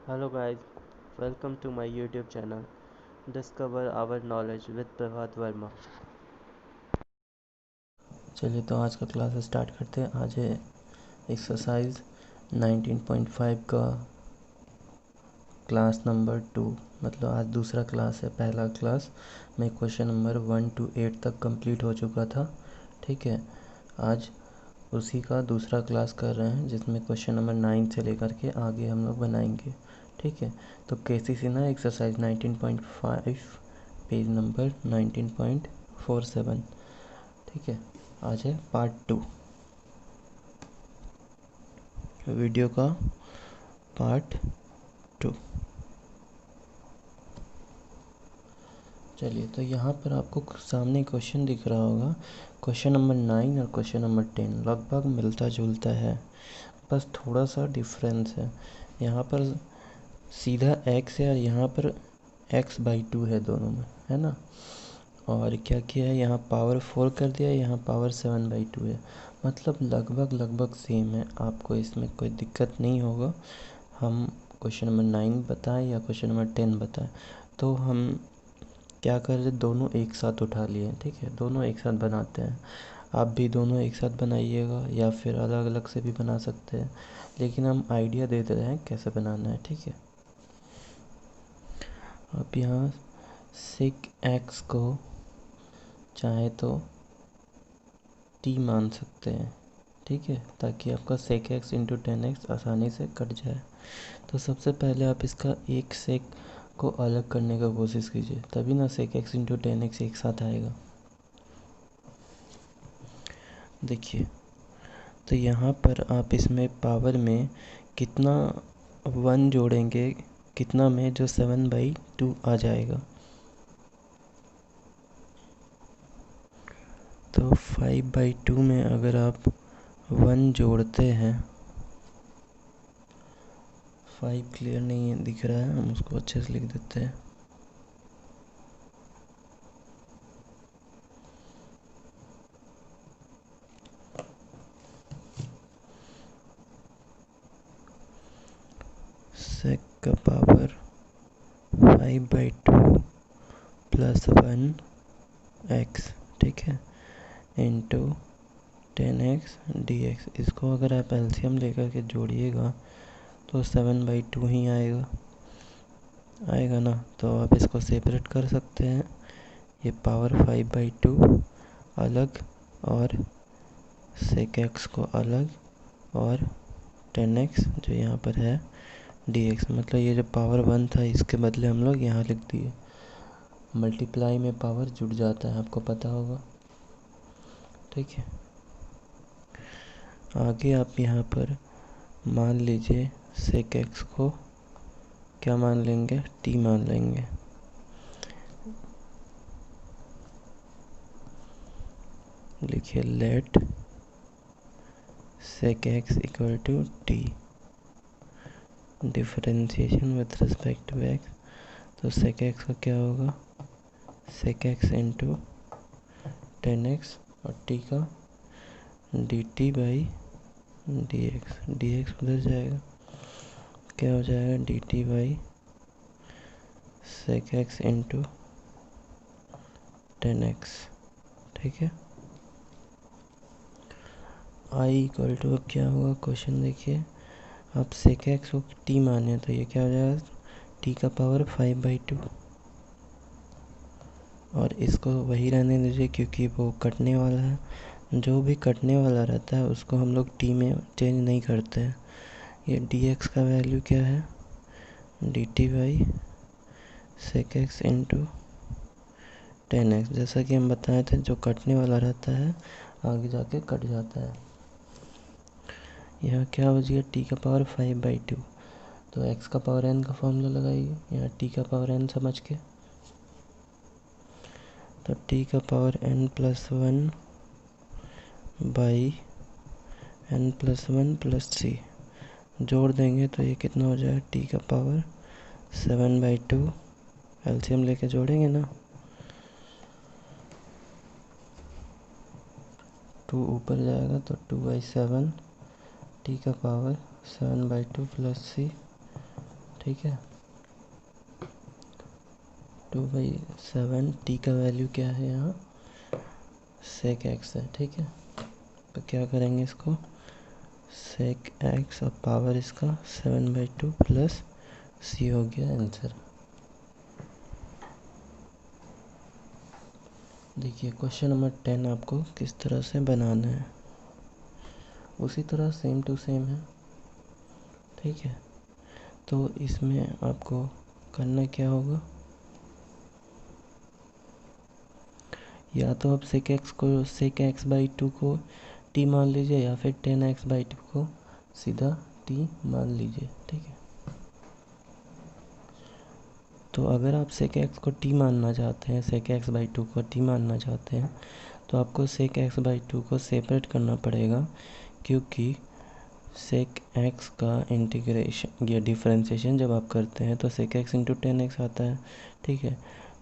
Hello guys, welcome to my YouTube channel. Discover our knowledge with प्रभात वर्मा। चलिए तो आज का क्लास स्टार्ट करते हैं। आज है एक्सरसाइज 19.5 का क्लास नंबर 2। मतलब आज दूसरा क्लास है। पहला क्लास में क्वेश्चन नंबर 1 to 8 तक कंप्लीट हो चुका था। ठीक है, आज उसी का दूसरा क्लास कर रहे हैं जिसमें क्वेश्चन नंबर 9 से लेकर के आगे हम लोग बनाएंगे। ठीक है, तो केसीसी ना एक्सरसाइज 19.5 पेज नंबर 19.47। ठीक है, आज है पार्ट 2 वीडियो का पार्ट 2। चलिए तो यहाँ पर आपको सामने क्वेश्चन दिख रहा होगा। क्वेश्चन नंबर 9 और क्वेश्चन नंबर 10 लगभग मिलता जुलता है, बस थोड़ा सा डिफरेंस है। यहाँ पर सीधा x है और यहाँ पर x/2 है दोनों में, है ना। और क्या किया है, यहाँ पावर 4 कर दिया, यहाँ पावर 7/2 है। मतलब लगभग लगभग सेम है, आपको इसमें कोई दिक्कत नहीं होगा। हम क्वेश्चन नंबर 9 बताएं या क्वेश्चन नंबर 10 बताएं, तो हम क्या कर रहे, दोनों एक साथ उठा लिए। ठीक है, दोनों एक साथ बनाते हैं। आप भी दोनों एक साथ बनाइएगा या फिर अलग अलग से भी बना सकते हैं, लेकिन हम आइडिया दे रहे हैं कैसे बनाना है। ठीक है, अब यहाँ सेक एक्स को चाहे तो टी मान सकते हैं। ठीक है, ताकि आपका सेक एक्स इंटू 10x आसानी से कट जाए। तो सबसे पहले आप इसका एक सेक को अलग करने का कोशिश कीजिए, तभी ना सेक एक्स इंटू 10x एक साथ आएगा। देखिए, तो यहाँ पर आप इसमें पावर में कितना 1 जोड़ेंगे, कितना में जो 7/2 आ जाएगा। तो 5/2 में अगर आप 1 जोड़ते हैं, 5 क्लियर नहीं है दिख रहा है, हम उसको अच्छे से लिख देते हैं। सेक का पावर 5/2 प्लस 1x, ठीक है, इंटू 10x dx। इसको अगर आप एलसीएम लेकर के जोड़िएगा तो 7/2 ही आएगा ना। तो आप इसको सेपरेट कर सकते हैं। ये पावर 5/2 अलग और सेक एक्स को अलग और 10x जो यहाँ पर है dx। मतलब ये जो पावर 1 था इसके बदले हम लोग यहाँ लिख दिए। मल्टीप्लाई में पावर जुड़ जाता है, आपको पता होगा। ठीक है, आगे आप यहाँ पर मान लीजिए सेक एक्स को क्या मान लेंगे, t मान लेंगे। लिखिए let sec x equal to t, differentiation with respect to x। तो सेक एक्स का क्या होगा, सेक एक्स इंटू 10x और t का dt/dx। dx उधर जाएगा, क्या हो जाएगा dt/sec x इंटू 10x। ठीक है, i इक्वल टू क्या होगा, क्वेश्चन देखिए। आप sec x को t माने तो ये क्या हो जाएगा, t का पावर 5/2। और इसको वही रहने दीजिए क्योंकि वो कटने वाला है। जो भी कटने वाला रहता है उसको हम लोग t में चेंज नहीं करते हैं। ये dx का वैल्यू क्या है, dt/sec x इंटू 10x। जैसा कि हम बताए थे, जो कटने वाला रहता है आगे जाके कट जाता है। यहाँ क्या हो जाएगा, t का पावर 5/2। तो x का पावर n का फॉर्मूला लगाइए यहाँ t का पावर n समझ के। तो t का पावर n+1 बाई n+1+3 जोड़ देंगे तो ये कितना हो जाएगा, t का पावर 7/2। एलसीएम लेके जोड़ेंगे ना, 2 ऊपर जाएगा तो 2/7, t का पावर 7/2 + 3। ठीक है। 2/7, t का वैल्यू क्या है यहाँ, sec x है, ठीक है। तो क्या करेंगे इसको, sec x और पावर इसका 7/2 प्लस c हो गया आंसर। देखिए क्वेश्चन नंबर 10 आपको किस तरह से बनाना है, उसी तरह सेम टू सेम है, ठीक है। तो इसमें आपको करना क्या होगा, या तो आप sec x/2 को t मान लीजिए, या फिर 10x/2 को सीधा t मान लीजिए, ठीक है। तो अगर आप sec x को t मानना चाहते हैं, sec x/2 को t मानना चाहते हैं, तो आपको sec x/2 को सेपरेट करना पड़ेगा, क्योंकि sec x का इंटीग्रेशन या डिफरेंशिएशन जब आप करते हैं तो sec x इंटू 10x आता है, ठीक है।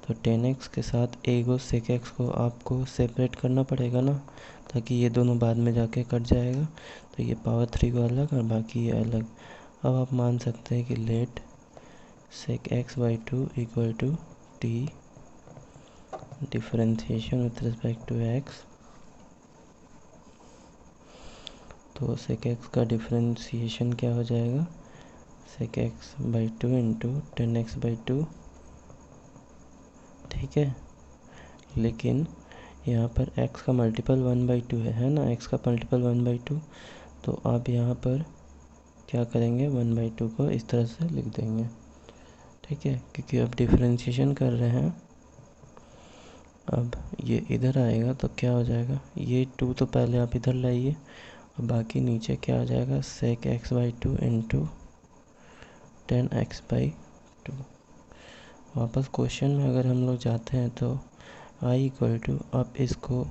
तो 10x के साथ एगो sec x को आपको सेपरेट करना पड़ेगा ना, ताकि ये दोनों बाद में जाके कट जाएगा। तो ये पावर 3 को अलग और बाकी ये अलग। अब आप मान सकते हैं कि let sec x/2 equal to t differentiation with respect to x। तो sec x का डिफरेंशिएशन क्या हो जाएगा, sec x/2 इंटू 10x/2, ठीक है। लेकिन यहाँ पर x का मल्टीपल 1/2 है ना, x का मल्टीपल 1/2। तो आप यहाँ पर क्या करेंगे, 1/2 को इस तरह से लिख देंगे, ठीक है, क्योंकि अब डिफरेंशिएशन कर रहे हैं। अब ये इधर आएगा तो क्या हो जाएगा, ये 2 तो पहले आप इधर लाइए, और बाकी नीचे क्या आ जाएगा, sec x/2 इंटू 10x/2। वापस क्वेश्चन में अगर हम लोग जाते हैं तो i इक्वल टू, आप इसको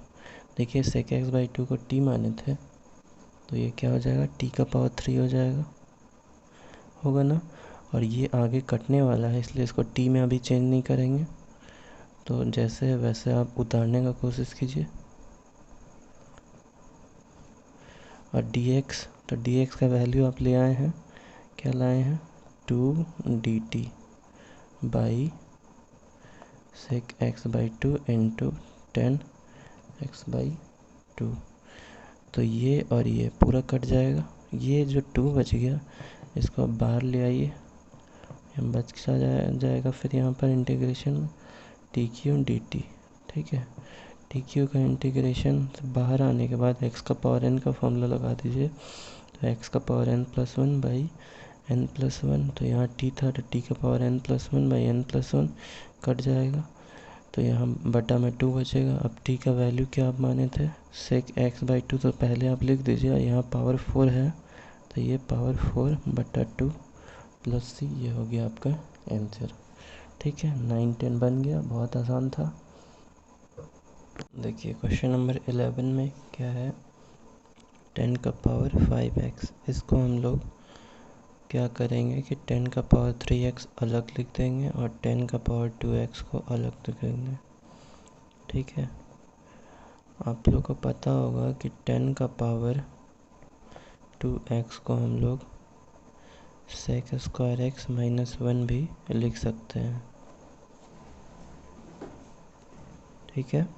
देखिए sec x/2 को t माने थे, तो ये क्या हो जाएगा, t का पावर 3 हो जाएगा, होगा ना। और ये आगे कटने वाला है, इसलिए इसको t में अभी चेंज नहीं करेंगे। तो जैसे है वैसे आप उतारने का कोशिश कीजिए। और dx, तो dx का वैल्यू आप ले आए हैं, क्या लाए हैं, 2 by sec x/2 into 10x/2। तो ये और ये पूरा कट जाएगा, ये जो 2 बच गया इसको आप बाहर ले आइए, बच जाएगा फिर यहाँ पर इंटीग्रेशन dq/dt, ठीक है। dq का इंटीग्रेशन बाहर आने के बाद x का पावर n का फॉर्मूला लगा दीजिए। तो x का पावर n+1 बाई n+1, तो यहाँ t था तो t का power n+1 by n+1 cut जाएगा, तो यहाँ बटा में 2 बचेगा। अब t का वैल्यू क्या आप माने थे, sec x/2, तो पहले आप लिख दीजिए, यहाँ पावर 4 है, तो ये पावर 4/2 प्लस c, ये हो गया आपका आंसर, ठीक है। 9-10 बन गया, बहुत आसान था। देखिए क्वेश्चन नंबर 11 में क्या है, 10 का पावर 5x। इसको हम लोग क्या करेंगे कि 10 का पावर 3x अलग लिख देंगे और 10 का पावर 2x को अलग लिख देंगे, ठीक है। आप लोग को पता होगा कि 10 का पावर 2x को हम लोग sec² x - 1 भी लिख सकते हैं, ठीक है।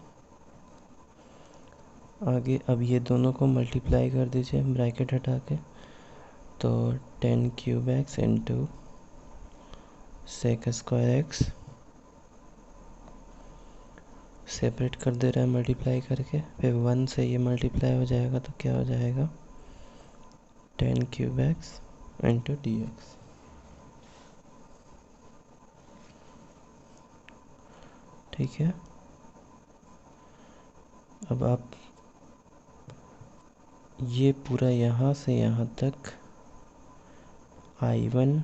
आगे अब ये दोनों को मल्टीप्लाई कर दीजिए ब्रैकेट हटा के, तो 10³ x into sec² x, separate कर दे रहा है मल्टीप्लाई करके, फिर 1 से ये मल्टीप्लाई हो जाएगा, तो क्या हो जाएगा, 10³ x इंटू dx, ठीक है। अब आप ये पूरा यहाँ से यहाँ तक I1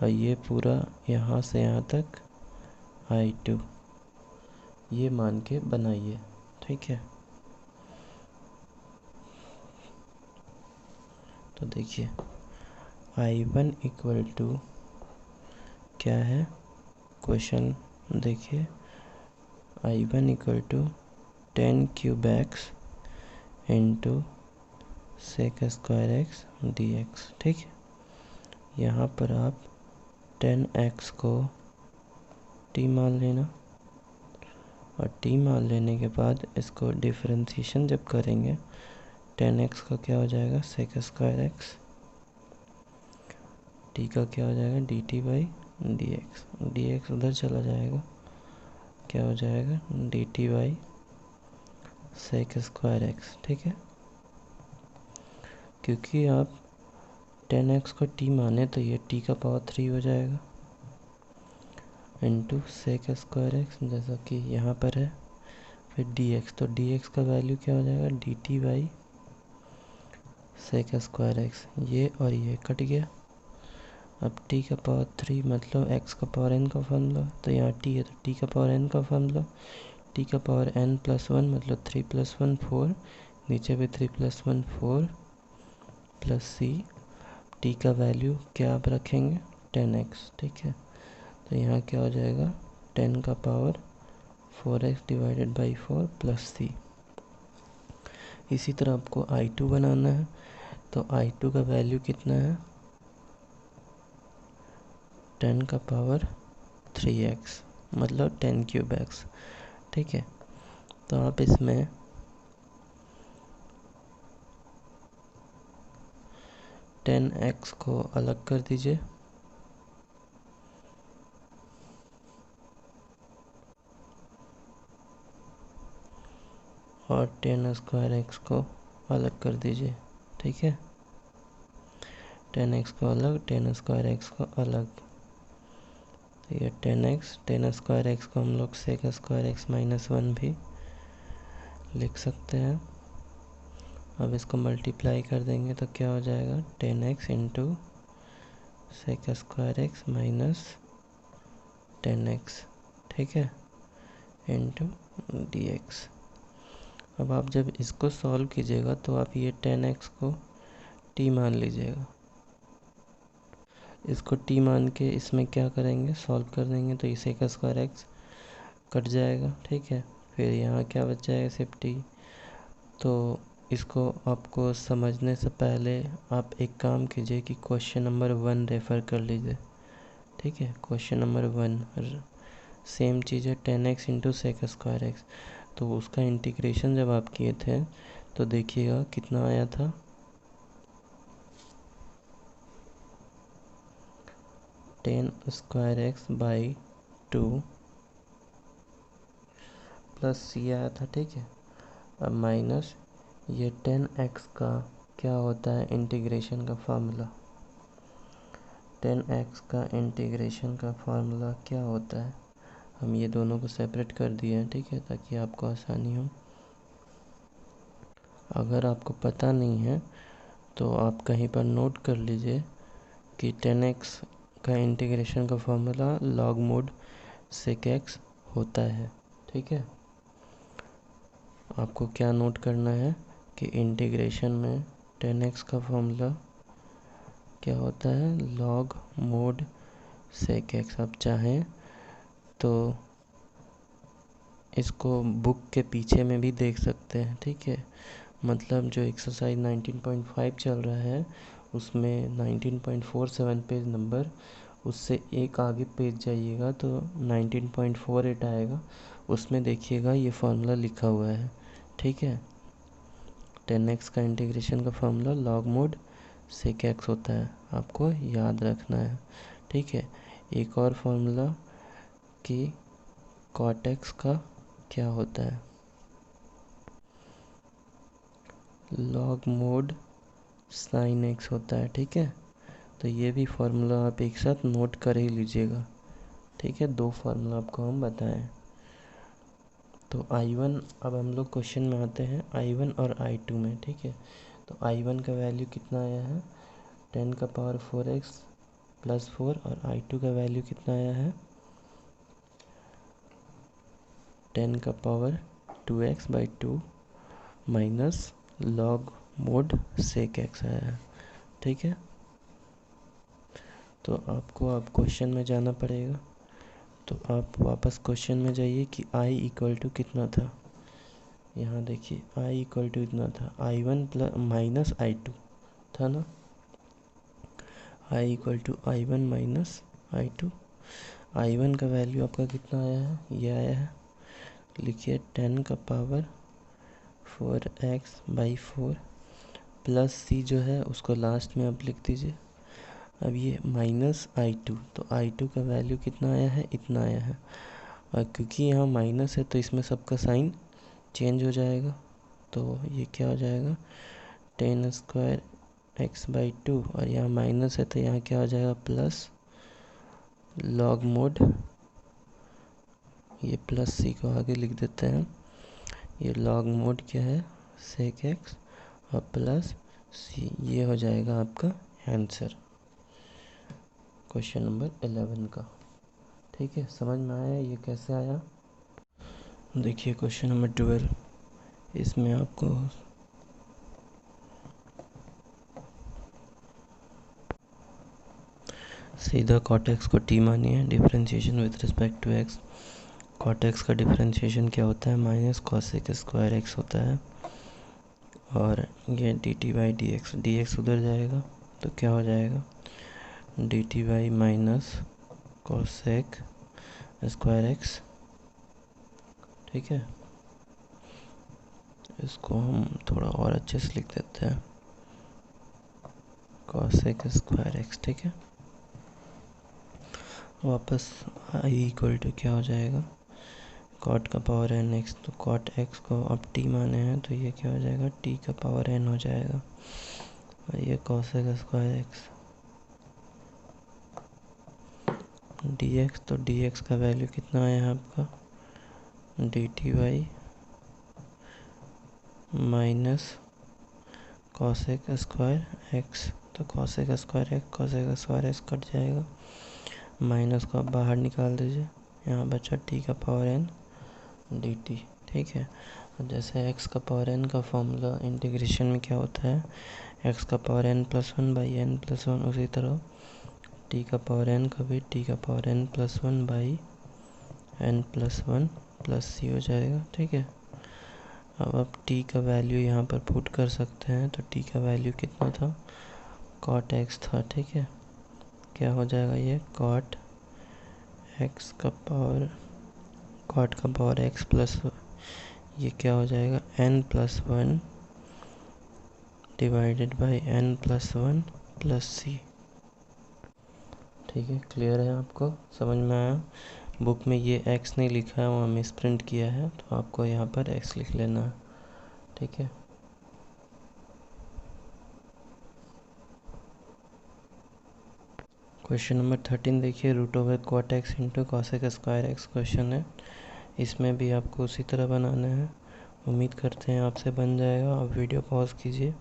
और ये पूरा यहाँ से यहाँ तक I2 ये मान के बनाइए, ठीक है। तो देखिए I1 इक्वल टू क्या है, क्वेश्चन देखिए, I1 equal to 10³ x into sec² x dx, ठीक है। यहाँ पर आप 10x को t मान लेना, और t मान लेने के बाद इसको डिफरेंशिएशन जब करेंगे 10x का क्या हो जाएगा सेक स्क्वायर x, t का क्या हो जाएगा dt/dx, dx उधर चला जाएगा, क्या हो जाएगा dt/ सेक स्क्वायर x। ठीक है, क्योंकि आप 10x को t माने तो ये t का पावर 3 हो जाएगा इंटू सेक स्क्वायर x, जैसा कि यहाँ पर है। फिर dx, तो dx का वैल्यू क्या हो जाएगा dt/ सेक स्क्वायर x, ये और ये कट गया। अब t का पावर 3 मतलब x का पावर n का फॉर्मूला, तो यहाँ t है तो t का पावर n का फॉर्मूला, t का पावर n प्लस 1 मतलब 3 प्लस 1 4, नीचे भी 3 प्लस 1 4 प्लस c, t का वैल्यू क्या आप रखेंगे 10x। ठीक है, तो यहाँ क्या हो जाएगा 10 का power 4x divided by 4 plus c। इसी तरह आपको I2 बनाना है, तो I2 का वैल्यू कितना है 10 का पावर 3x मतलब 10 क्यूब x। ठीक है, तो आप इसमें 10x को अलग कर दीजिए, और 10 स्क्वायर x को अलग कर दीजिए। ठीक है, 10x को अलग, 10 स्क्वायर x को अलग, तो ये 10x, 10 स्क्वायर x को हम लोग सेक स्क्वायर x माइनस 1 भी लिख सकते हैं। अब इसको मल्टीप्लाई कर देंगे तो क्या हो जाएगा 10x into sec square x minus 10x। ठीक है, इंटू dx। अब आप जब इसको सॉल्व कीजिएगा तो आप ये 10x को t मान लीजिएगा, इसको t मान के इसमें क्या करेंगे सॉल्व कर देंगे तो इसे का स्क्वायर x कट जाएगा। ठीक है, फिर यहाँ क्या बच जाएगा सिर्फ t। तो इसको आपको समझने से पहले आप एक काम कीजिए कि क्वेश्चन नंबर 1 रेफ़र कर लीजिए। ठीक है, क्वेश्चन नंबर 1 सेम चीज़ है 10x into sec square x, तो उसका इंटीग्रेशन जब आप किए थे तो देखिएगा कितना आया था 10 square x by 2 plus c आया था। ठीक है, अब माइनस ये 10x का क्या होता है इंटीग्रेशन का फार्मूला, 10x का इंटीग्रेशन का फार्मूला क्या होता है, हम ये दोनों को सेपरेट कर दिए हैं। ठीक है, ताकि आपको आसानी हो। अगर आपको पता नहीं है तो आप कहीं पर नोट कर लीजिए कि 10x का इंटीग्रेशन का formula log mod sec x होता है। ठीक है, आपको क्या नोट करना है कि इंटीग्रेशन में 10x का फार्मूला क्या होता है लॉग मोड सेक x। आप चाहें तो इसको बुक के पीछे में भी देख सकते हैं। ठीक है, मतलब जो एक्सरसाइज 19.5 चल रहा है उसमें 19.47 पेज नंबर, उससे एक आगे पेज जाइएगा तो 19.48 आएगा, उसमें देखिएगा ये फार्मूला लिखा हुआ है। ठीक है, 10x का इंटीग्रेशन का formula log mod sec x होता है, आपको याद रखना है। ठीक है, एक और फार्मूला कि कॉट x का क्या होता है लॉग मोड साइन x होता है। ठीक है, तो ये भी फार्मूला आप एक साथ नोट कर ही लीजिएगा। ठीक है, दो फार्मूला आपको हम बताएं। तो I1, अब हम लोग क्वेश्चन में आते हैं I1 और I2 में। ठीक है, तो I1 का वैल्यू कितना आया है 10 का पावर 4x प्लस 4, और I2 का वैल्यू कितना आया है 10 का power 2x by 2 minus log mod sec x आया है। ठीक है, तो आपको अब क्वेश्चन में जाना पड़ेगा, तो आप वापस क्वेश्चन में जाइए कि I इक्वल टू कितना था। यहाँ देखिए I इक्वल टू इतना था I1 प्लस माइनस I2 था ना। I equal to I1 minus I2। I1 का वैल्यू आपका कितना आया है, ये आया है, लिखिए 10 का पावर 4x/4 प्लस c जो है उसको लास्ट में आप लिख दीजिए। अब ये माइनस I2, तो I2 का वैल्यू कितना आया है, इतना आया है, और क्योंकि यहाँ माइनस है तो इसमें सबका साइन चेंज हो जाएगा, तो ये क्या हो जाएगा 10² x/2, और यहाँ माइनस है तो यहाँ क्या हो जाएगा प्लस लॉग मोड, ये प्लस c को आगे लिख देते हैं, ये लॉग मोड क्या है sec x और प्लस c, ये हो जाएगा आपका आंसर क्वेश्चन नंबर 11 का। ठीक है, समझ में आया ये कैसे आया। देखिए क्वेश्चन नंबर 12, इसमें आपको सीधा cot x को t मानिए, differentiation with respect to x। cot x का डिफरेंशिएशन क्या होता है, माइनस cosec स्क्वायर x होता है, और ये dt/dx, dx उधर जाएगा तो क्या हो जाएगा dt/ minus cosec square x। ठीक है, इसको हम थोड़ा और अच्छे से लिख देते हैं cosec स्क्वायर x। ठीक है, वापस i इक्वल टू क्या हो जाएगा cot का पावर n x, तो cot x को अब t माने हैं तो ये क्या हो जाएगा t का पावर n हो जाएगा, और ये cosec स्क्वायर x dx, तो dx का वैल्यू कितना आया है आपका dt/ minus cosec square x, तो cosec स्क्वायर x कट जाएगा, माइनस को आप बाहर निकाल दीजिए, यहाँ बचा t का पावर n dt। ठीक है, और जैसे x का पावर n का फॉर्मूला इंटीग्रेशन में क्या होता है x का पावर n+1/n+1, उसी तरह t का पावर n का भी t का पावर n+1/n+1 प्लस c हो जाएगा। ठीक है, अब आप t का वैल्यू यहाँ पर पुट कर सकते हैं, तो t का वैल्यू कितना था cot x था। ठीक है, क्या हो जाएगा ये cot का पावर x प्लस, ये क्या हो जाएगा n+1 divided by n+1 plus c। ठीक है, क्लियर है, आपको समझ में आया। बुक में ये x नहीं लिखा है, वहाँ मिस प्रिंट किया है, तो आपको यहाँ पर x लिख लेना है। ठीक है, क्वेश्चन नंबर 13 देखिए, √cot x into cosec square x question है। इसमें भी आपको उसी तरह बनाना है, उम्मीद करते हैं आपसे बन जाएगा। आप वीडियो पॉज कीजिए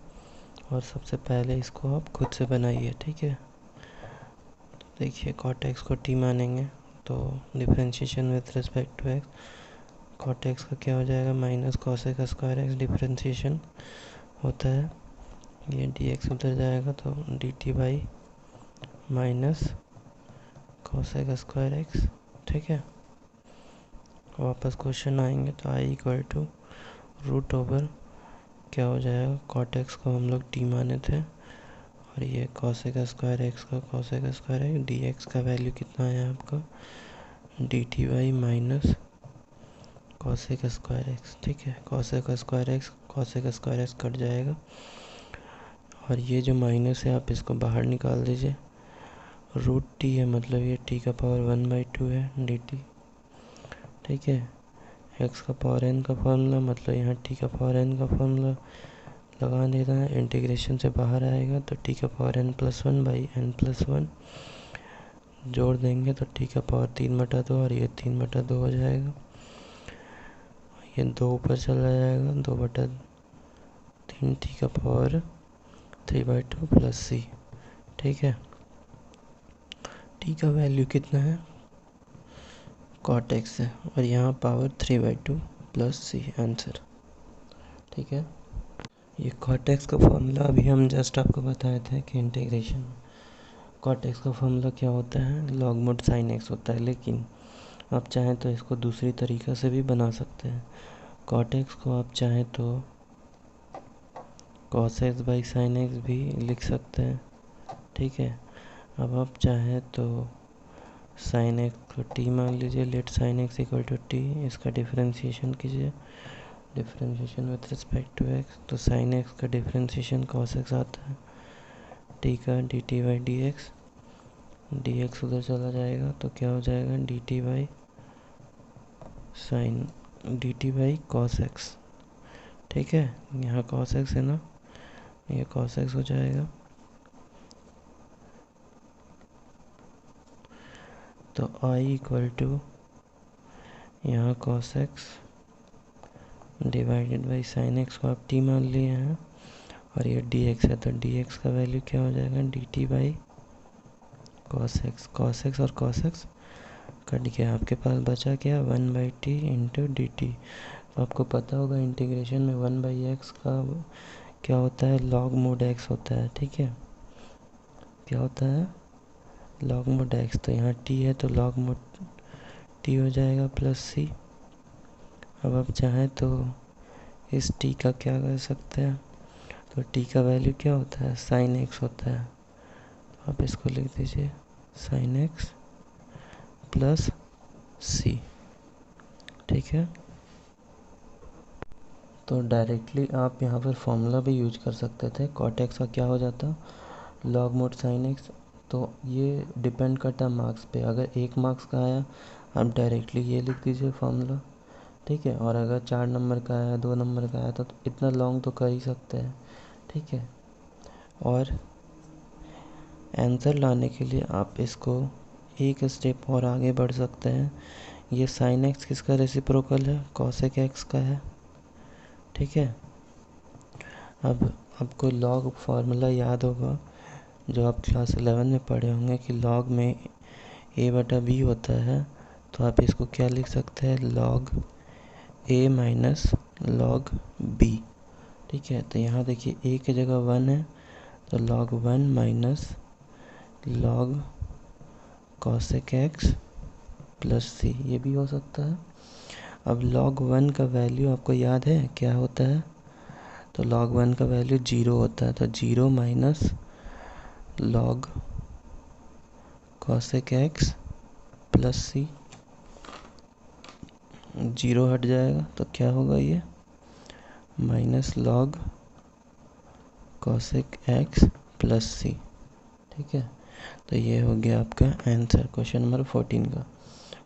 और सबसे पहले इसको आप खुद से बनाइए। ठीक है, देखिए cot x को t मानेंगे तो differentiation with respect to x, cot x का क्या हो जाएगा minus cosec square x, differentiation होता है, ये dx उधर जाएगा तो dt/ minus cosec square x। ठीक है, वापस क्वेश्चन आएंगे तो i इक्वल टू √ क्या हो जाएगा cot x को हम लोग t माने थे, और ये cosec स्क्वायर x का cosec स्क्वायर x, dx का वैल्यू कितना आया आपका dt/ minus cosec square x। ठीक है, cosec स्क्वायर x कट जाएगा, और ये जो माइनस है आप इसको बाहर निकाल दीजिए, √t है मतलब ये t का पावर 1/2 है dt। ठीक है, x का पावर n का फॉर्मूला मतलब यहाँ t का पावर n का फॉर्मूला लगा देना है, इंटीग्रेशन से बाहर आएगा तो t का पावर n+1/n+1 जोड़ देंगे तो t का पावर 3/2, और ये 3/2 हो जाएगा, ये 2 ऊपर चला जाएगा, 2/3 t का पावर 3/2 प्लस c। ठीक है, t का वैल्यू कितना है cot x है, और यहाँ पावर 3/2 प्लस c आंसर। ठीक है, ये cot x का फॉर्मूला अभी हम जस्ट आपको बताए थे कि इंटीग्रेशन cot x का फॉर्मूला क्या होता है लॉग मोड sin x होता है, लेकिन आप चाहें तो इसको दूसरी तरीक़ा से भी बना सकते हैं। cot x को आप चाहें तो cos x/sin x भी लिख सकते हैं। ठीक है, अब आप चाहें तो साइन एक्स को टी मान लीजिए, let sine x equal to t, इसका डिफरेंशिएशन कीजिए, differentiation with respect to x, तो साइन एक्स का डिफरेंशिएशन कॉस एक्स आता है, टी का d t by d x, d x उधर चला जाएगा तो क्या हो जाएगा, d t by sine, d t by cos x. ठीक है, यहाँ कॉस एक्स है ना, ये कॉस एक्स हो जाएगा, तो आई इक्वल टू यहाँ cos x divided by sine x को आप टी मान लिए हैं, और ये डी एक्स है, तो डी एक्स का वैल्यू क्या हो जाएगा, d t by cos x, cos x और कॉस एक्स कट गया, आपके पास बचा क्या, 1/t इंटू डी टी। तो आपको पता होगा इंटीग्रेशन में 1/x का क्या होता है, लॉग मोड x होता है। ठीक है, क्या होता है, लॉग मोड x, तो यहाँ t है तो लॉग मोड t हो जाएगा प्लस c। अब आप चाहें तो इस t का क्या कर सकते हैं, तो t का वैल्यू क्या होता है, साइन x होता है, तो आप इसको लिख दीजिए साइन x प्लस c। ठीक है, तो डायरेक्टली आप यहाँ पर फॉर्मूला भी यूज कर सकते थे, कॉट एक्स का क्या हो जाता, लॉग मोड साइन एक्स। तो ये डिपेंड करता है मार्क्स पे, अगर 1 मार्क्स का आया आप डायरेक्टली ये लिख दीजिए फॉर्मूला। ठीक है, और अगर 4 नंबर का आया, 2 नंबर का आया, तो इतना लॉन्ग तो कर ही सकते हैं। ठीक है, और आंसर लाने के लिए आप इसको एक स्टेप और आगे बढ़ सकते हैं। ये साइन एक्स किसका रेसिप्रोकल है, कॉसेक एक्स का है। ठीक है, अब आपको लॉग फार्मूला याद होगा जो आप क्लास 11 में पढ़े होंगे कि लॉग में a/b होता है, तो आप इसको क्या लिख सकते हैं, log a minus log b। ठीक है, तो यहाँ देखिए a की जगह 1 है, तो log 1 minus log cosec x plus c, ये भी हो सकता है। अब log 1 का वैल्यू आपको याद है क्या होता है, तो log 1 का वैल्यू 0 होता है, तो 0 minus log cosec x plus c, 0 हट जाएगा तो क्या होगा, ये minus log cosec x plus c। ठीक है, तो ये हो गया आपका आंसर क्वेश्चन नंबर 14 का।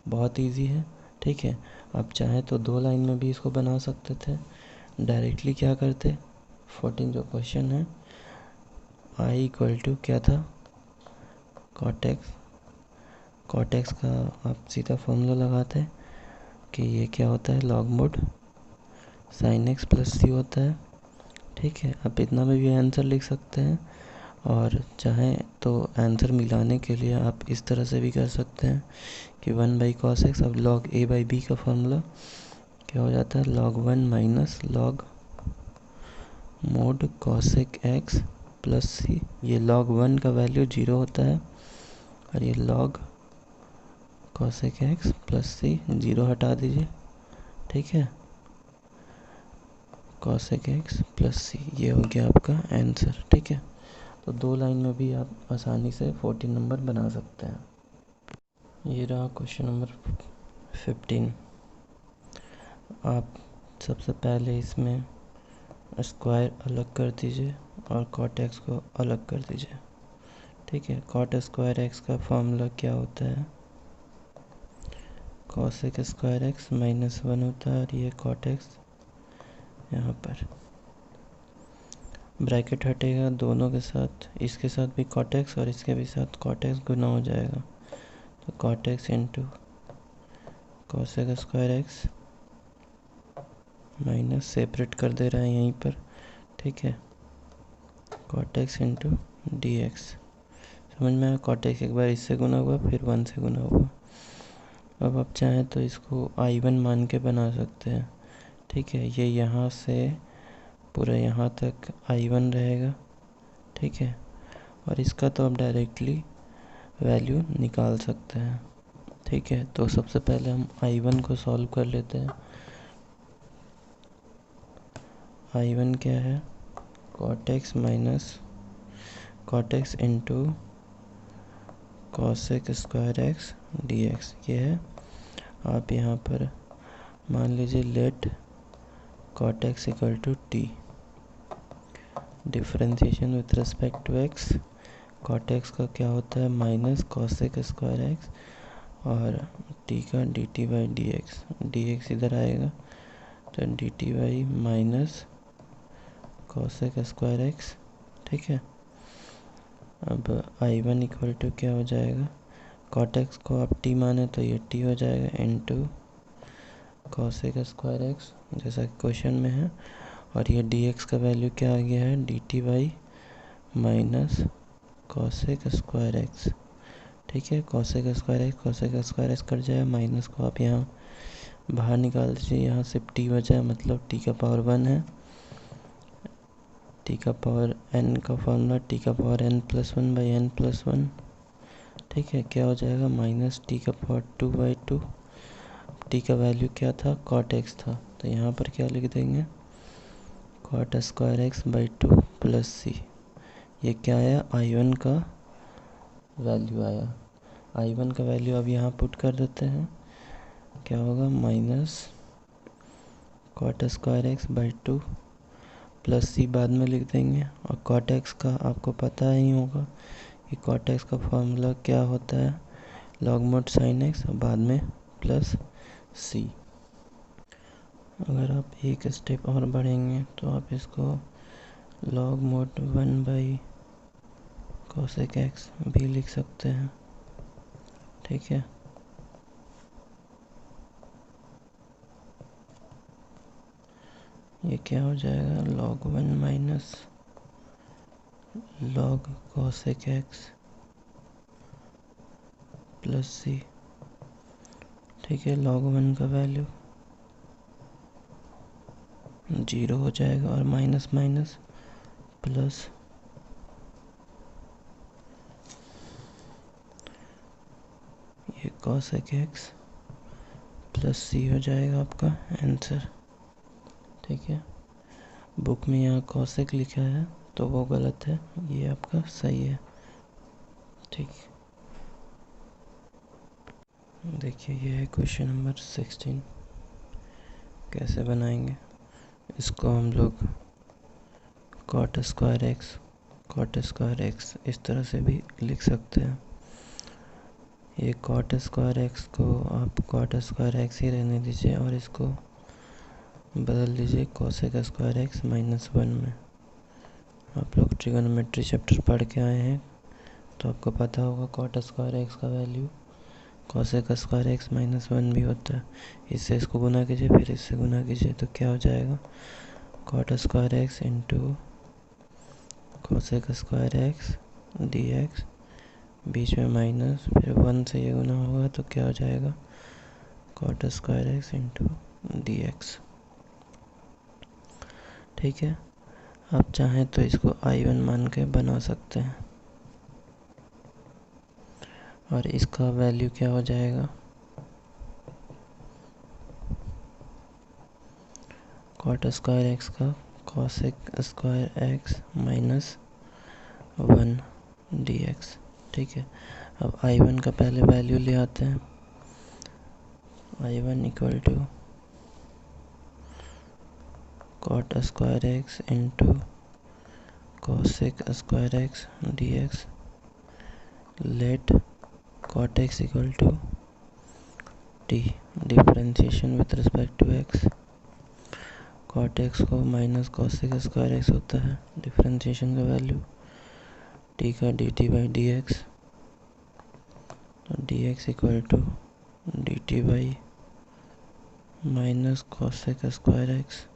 बहुत इजी है। ठीक है, आप चाहें तो 2 लाइन में भी इसको बना सकते थे, डायरेक्टली क्या करते, 14 जो क्वेश्चन है, आई इक्वल टू क्या था, कॉटेक्स, कॉटेक्स का आप सीधा फॉर्मूला लगाते हैं कि ये क्या होता है, log mod sine x plus C होता है। ठीक है, आप इतना में भी आंसर लिख सकते हैं, और चाहें तो आंसर मिलाने के लिए आप इस तरह से भी कर सकते हैं कि 1/cos x, अब log a/b का फॉर्मूला क्या हो जाता है, log 1 minus log mod cosec x plus C. ये log 1 का वैल्यू 0 होता है, और ये log cosec x प्लस सी 0 हटा दीजिए। ठीक है, cosec x प्लस सी, ये हो गया आपका आंसर। ठीक है, तो 2 लाइन में भी आप आसानी से 14 नंबर बना सकते हैं। ये रहा क्वेश्चन नंबर 15। आप सबसे पहले इसमें स्क्वायर अलग कर दीजिए और कॉट एक्स को अलग कर दीजिए। ठीक है, कॉट स्क्वायर एक्स का फॉर्मूला क्या होता है, कॉसेक स्क्वायर एक्स माइनस 1 होता है, और ये कॉट एक्स यहाँ पर ब्रैकेट हटेगा दोनों के साथ, इसके साथ भी कॉट एक्स और इसके भी साथ कॉट एक्स गुना हो जाएगा, तो cot x into cosec square x minus separate कर दे रहा है यहीं पर। ठीक है, cot x into d x, समझ में आया, कॉट एक्स एक बार इससे गुना हुआ फिर 1 से गुना हुआ। अब आप चाहें तो इसको I1 मान के बना सकते हैं। ठीक है, ये यहाँ से पूरा यहाँ तक I1 रहेगा। ठीक है, और इसका तो आप डायरेक्टली वैल्यू निकाल सकते हैं। ठीक है, तो सबसे पहले हम I1 को सॉल्व कर लेते हैं। I1 क्या है, cot x minus cot x into cosec square x d x ये है। आप यहाँ पर मान लीजिए let cot x equal to t, differentiation with respect to x. Cot x का क्या होता है माइनस कॉसेक स्क्वायर एक्स, और टी का d t by d x. D x इधर आएगा तो d t by minus cosec square x. ठीक है, अब आई वन इक्वल टू क्या हो जाएगा, कॉट एक्स को आप टी माने तो ये टी हो जाएगा इनटू कॉसेक स्क्वायर एक्स जैसा कि क्वेश्चन में है, और ये डी एक्स का वैल्यू क्या आ गया है D t by minus cosec square x. ठीक है, कॉसेक स्क्वायर एक्स कट जाएगा, माइनस को आप यहाँ बाहर निकाल दीजिए, यहाँ सिर्फ टी बचा है, मतलब टी का पावर 1 है। टी का पावर n का फॉर्मूला टी का पावर n+1 बाई n+1। ठीक है, क्या हो जाएगा माइनस टी का पावर 2/2। टी का वैल्यू क्या था कॉट एक्स था, तो यहाँ पर क्या लिख देंगे cot square x by 2 plus C. ये क्या आया I1 का वैल्यू आया। I1 का वैल्यू अब यहाँ पुट कर देते हैं, क्या होगा minus cot square x by 2 plus C बाद में लिख देंगे। और कॉट एक्स का आपको पता ही होगा कि कॉट एक्स का फॉर्मूला क्या होता है लॉग मोड साइन एक्स, और बाद में प्लस सी। अगर आप एक स्टेप और बढ़ेंगे तो आप इसको log mode 1 by cosec x भी लिख सकते हैं। ठीक है, ये क्या हो जाएगा log 1 minus log cosec x plus C. ठीक है, log 1 का वैल्यू 0 हो जाएगा और माइनस माइनस प्लस ये cosec x प्लस सी हो जाएगा आपका आंसर। ठीक है, बुक में यहाँ कॉसेक लिखा है तो वो गलत है, ये आपका सही है। ठीक, देखिए ये है क्वेश्चन नंबर 16। कैसे बनाएंगे इसको, हम लोग कॉट स्क्वायर एक्स इस तरह से भी लिख सकते हैं। ये कॉट स्क्वायर एक्स को आप कॉट स्क्वायर एक्स ही रहने दीजिए और इसको बदल दीजिए कोसेक स्क्वायर एक्स -1 में। आप लोग ट्रिगोनोमेट्री चैप्टर पढ़ के आए हैं तो आपको पता होगा कॉट स्क्वायर एक्स का वैल्यू कोसेक स्क्वायर एक्स -1 भी होता है। इससे इसको गुना कीजिए, फिर इससे गुना कीजिए, तो क्या हो जाएगा cot square x into cosec square x d x, बीच में माइनस, फिर 1 से ये गुना होगा तो क्या हो जाएगा cot square x into d x. ठीक है, आप चाहें तो इसको I1 मान के बना सकते हैं, और इसका वैल्यू क्या हो जाएगा कॉट स्क्वायर एक्स का cosec square x -1 D x. ठीक है, अब I1 का पहले वैल्यू ले आते हैं। I1 equal to cot square x into cosec square x d x, let cot x equal to t, differentiation with respect to x. Cot x को minus cosec square x होता है, differentiation का value t का d t by d x, तो d x equal to d t by minus cosec square x.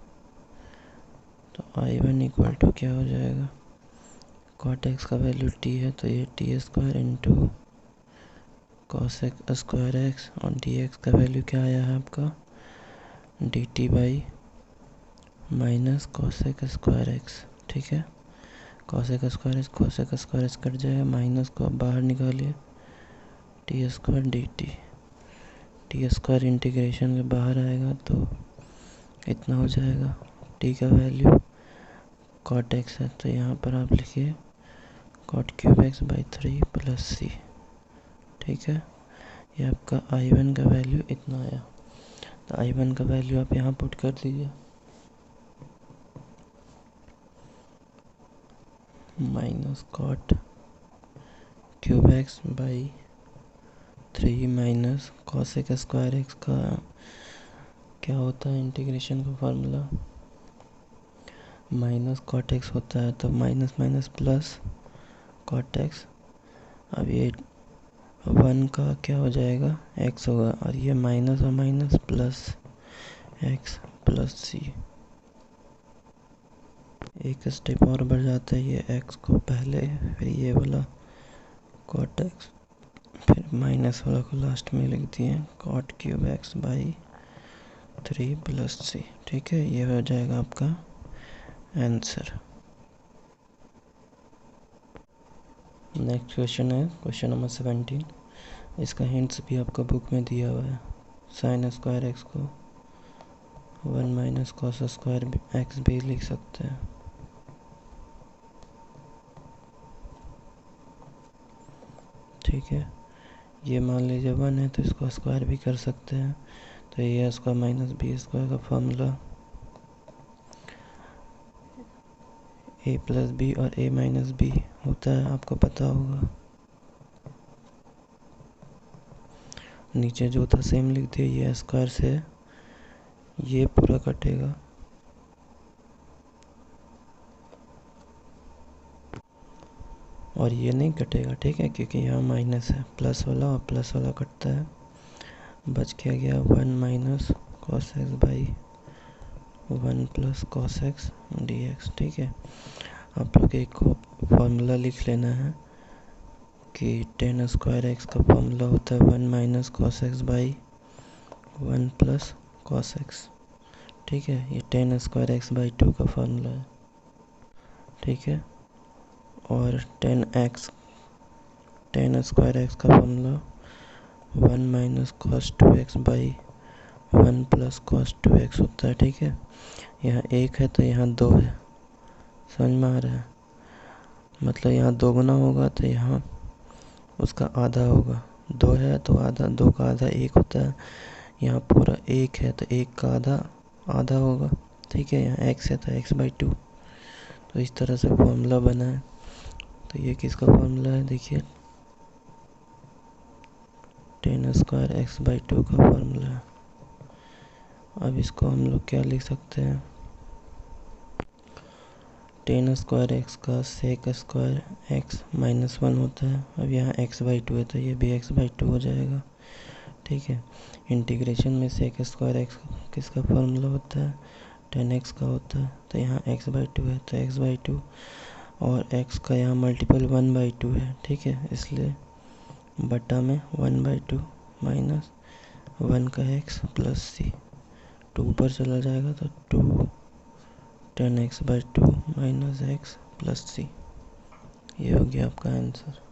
तो I1 equal to क्या हो जाएगा कॉट एक्स का वैल्यू टी है तो ये T square into cosec square x, और डी एक्स का वैल्यू क्या आया है आपका D t by minus cosec square x. ठीक है, कोसेक स्क्वायर एक्स कट जाएगा, माइनस को आप बाहर निकालिए, T square D T square integration के बाहर आएगा तो इतना हो जाएगा। टी का वैल्यू कॉट एक्स है तो यहाँ पर आप लिखिए cot cube x by 3 plus C. ठीक है। ये आपका I1 का वैल्यू इतना आया, तो I1 का वैल्यू आप यहाँ पुट कर दीजिए, minus cot cube x by 3 minus cosec square x का क्या होता है इंटीग्रेशन का फॉर्मूला, माइनस कॉट एक्स होता है, तो minus minus plus cot x. अब ये 1 का क्या हो जाएगा, x होगा, और ये माइनस और माइनस प्लस x प्लस सी। एक स्टेप और बढ़ जाता है, ये x को पहले, फिर ये वाला कॉट x, फिर माइनस वाला को लास्ट में लिख दिए, cot cube x by 3 plus C. ठीक है, ये हो जाएगा आपका आंसर। नेक्स्ट क्वेश्चन है क्वेश्चन नंबर 17। इसका हिंट्स भी आपका बुक में दिया हुआ है। साइन स्क्वायर एक्स को 1 माइनस कॉस स्क्वायर एक्स भी लिख सकते हैं। ठीक है, ये मान लीजिए 1 है तो इसको स्क्वायर भी कर सकते हैं, तो ये है स्क्वायर माइनस बी स्क्वायर का फॉर्मूला, ए प्लस बी और ए माइनस बी होता है, आपको पता होगा। नीचे जो था सेम लिख दिया, ये स्क्वायर से ये पूरा कटेगा, और ये नहीं कटेगा। ठीक है, क्योंकि यहाँ माइनस है, प्लस वाला और प्लस वाला कटता है। बच क्या गया 1 minus cos x by 1 plus cos x d x. ठीक है, आप लोग एक फॉर्मूला लिख लेना है कि टेन स्क्वायर एक्स का फॉर्मूला होता है 1 minus cos x by 1 plus cos x. ठीक है, ये टेन स्क्वायर एक्स बाई 2 का फॉर्मूला है। ठीक है, और टेन स्क्वायर एक्स का formula 1 minus cos 2x by 1 plus cos 2x होता है। ठीक है, यहाँ 1 है तो यहाँ 2 है, समझ में आ रहा है, मतलब यहाँ 2 गुना होगा तो यहाँ उसका आधा होगा, 2 है तो आधा, 2 का आधा 1 होता है, यहाँ पूरा 1 है तो 1 का आधा आधा होगा। ठीक है, यहाँ x है तो x बाई 2, तो इस तरह से फॉर्मूला बना है। तो ये किसका फॉर्मूला है, देखिए टेन स्क्वायर एक्स बाई 2 का फॉर्मूला है। अब इसको हम लोग क्या लिख सकते हैं, टेन स्क्वायर एक्स का सेक स्क्वायर एक्स माइनस 1 होता है। अब यहाँ एक्स बाई 2 है तो ये भी एक्स बाई 2 हो जाएगा। ठीक है, इंटीग्रेशन में सेक स्क्वायर एक्स किसका फॉर्मूला होता है, टेन एक्स का होता है, तो यहाँ एक्स बाई 2 है तो एक्स बाई 2, और एक्स का यहाँ मल्टीपल 1 बाई 2 है। ठीक है, इसलिए बटा में 1 बाई 2 माइनस 1 का एक्स प्लस सी, 2 ऊपर चला जाएगा तो 2 10x by 2 minus x plus C. ये हो गया आपका आंसर।